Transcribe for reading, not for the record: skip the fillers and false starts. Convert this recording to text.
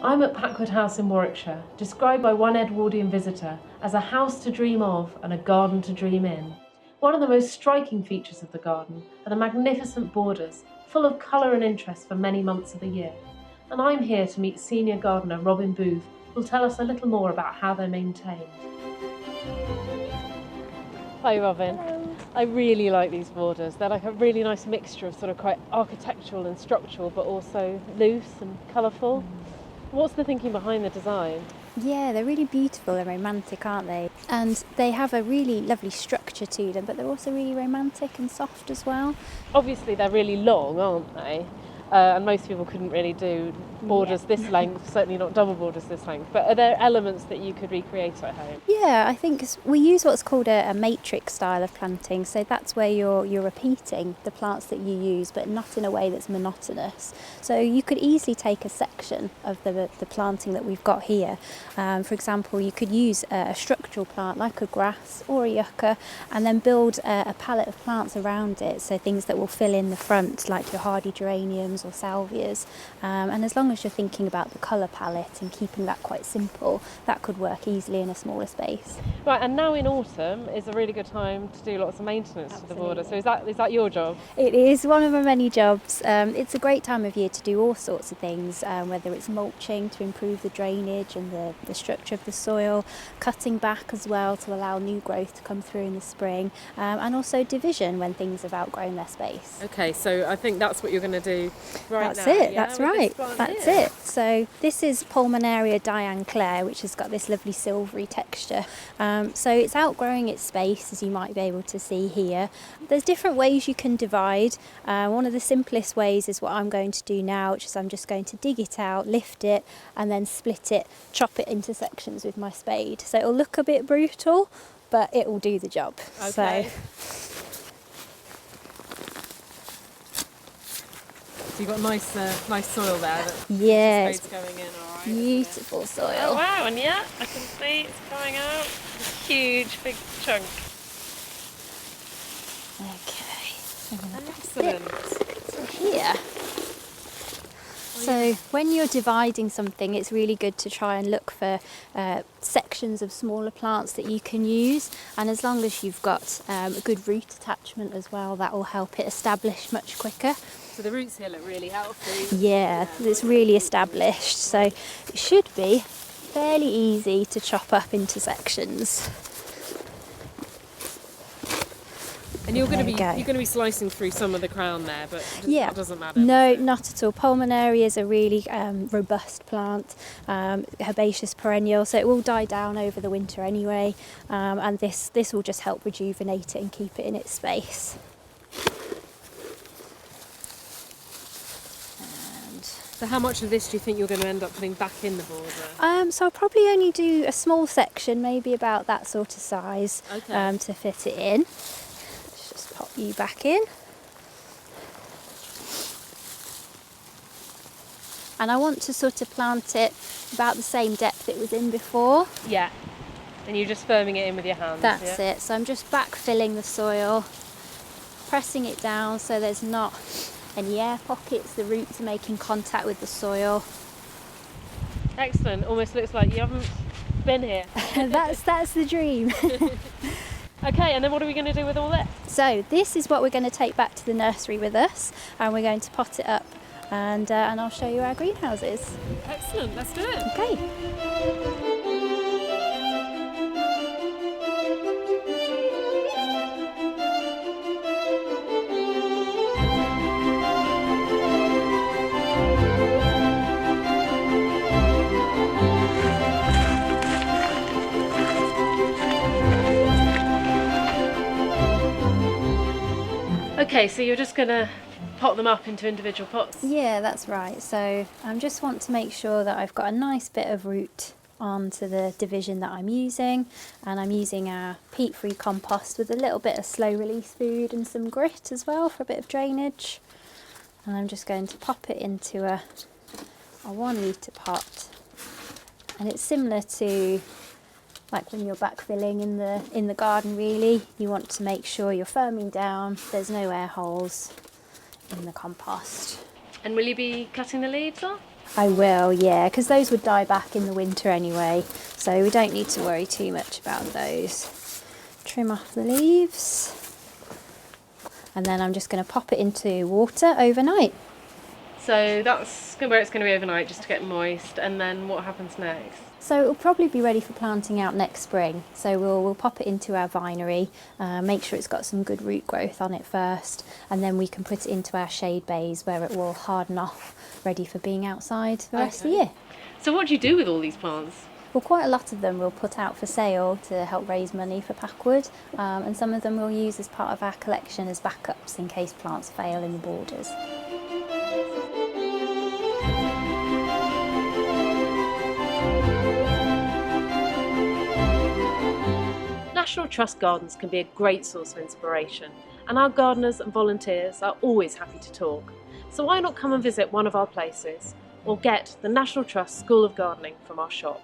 I'm at Packwood House in Warwickshire, described by one Edwardian visitor as a house to dream of and a garden to dream in. One of the most striking features of the garden are the magnificent borders, full of colour and interest for many months of the year. And I'm here to meet senior gardener Robyn Booth, who'll tell us a little more about how they're maintained. Hi Robyn. Hello. I really like these borders. They're like a really nice mixture of sort of quite architectural and structural, but also loose and colourful. What's the thinking behind the design? Yeah, they're really beautiful and romantic, aren't they? And they have a really lovely structure to them, but they're also really romantic and soft as well. Obviously they're really long, aren't they? And most people couldn't really do borders this length, certainly not double borders this length. But are there elements that you could recreate at home? Yeah, I think we use what's called a matrix style of planting. So that's where you're repeating the plants that you use, but not in a way that's monotonous. So you could easily take a section of the planting that we've got here. For example, you could use a structural plant like a grass or a yucca, and then build a palette of plants around it. So things that will fill in the front, like your hardy geraniums or salvias, and as long as you're thinking about the colour palette and keeping that quite simple, that could work easily in a smaller space. Right, and now in autumn is a really good time to do lots of maintenance to the border. So is that your job? It is one of my many jobs. It's a great time of year to do all sorts of things, whether it's mulching to improve the drainage and the structure of the soil, cutting back as well to allow new growth to come through in the spring, and also division when things have outgrown their space. Okay, so I think that's what you're going to do right That's now. it, Yeah? that's With right, this that's here. it. So this is Pulmonaria Diane Clare, which has got this lovely silvery texture. So it's outgrowing its space, as you might be able to see here. There's different ways you can divide. One of the simplest ways is what I'm going to do now, which is I'm just going to dig it out, lift it, and then split it, chop it into sections with my spade. So it'll look a bit brutal, but it will do the job. Okay. So you've got nice soil there. Yeah, The spade's going in, all right. beautiful soil. Oh wow, and yeah, I can see it's coming out. A huge, big chunk. Okay, so I'm going to Excellent. here. So when you're dividing something, it's really good to try and look for sections of smaller plants that you can use, and as long as you've got a good root attachment as well, that will help it establish much quicker. So the roots here look really healthy. Yeah, it's really established, so it should be fairly easy to chop up into sections. And you're going to be slicing through some of the crown there, but that doesn't matter. No, not at all. Pulmonaria is a really robust plant, herbaceous perennial, so it will die down over the winter anyway, and this will just help rejuvenate it and keep it in its space. So how much of this do you think you're going to end up putting back in the border? So I'll probably only do a small section, maybe about that sort of size, Okay. to fit it in. Let's just pop you back in. And I want to sort of plant it about the same depth it was in before. Yeah. And you're just firming it in with your hands. That's yeah? it. So I'm just backfilling the soil, pressing it down so there's not any air pockets, the roots are making contact with the soil. Excellent. Almost looks like you haven't been here. That's the dream. Okay, and then what are we going to do with all this? So this is what we're going to take back to the nursery with us, and we're going to pot it up, and I'll show you our greenhouses. Excellent. Let's do it. Okay. Okay, so you're just going to pot them up into individual pots? Yeah, that's right. So I just want to make sure that I've got a nice bit of root onto the division that I'm using, and I'm using our peat-free compost with a little bit of slow release food and some grit as well for a bit of drainage. And I'm just going to pop it into a 1 litre pot, and it's similar to like when you're backfilling in the garden really. You want to make sure you're firming down, there's no air holes in the compost. And will you be cutting the leaves off? I will, yeah, because those would die back in the winter anyway, so we don't need to worry too much about those. Trim off the leaves, and then I'm just going to pop it into water overnight. So that's where it's going to be overnight, just to get moist, and then what happens next? So it'll probably be ready for planting out next spring. So we'll pop it into our vinery, make sure it's got some good root growth on it first, and then we can put it into our shade bays where it will harden off, ready for being outside the rest of the year. So what do you do with all these plants? Well, quite a lot of them we'll put out for sale to help raise money for Packwood, and some of them we'll use as part of our collection as backups in case plants fail in the borders. National Trust gardens can be a great source of inspiration, and our gardeners and volunteers are always happy to talk. So why not come and visit one of our places, or get the National Trust School of Gardening from our shop?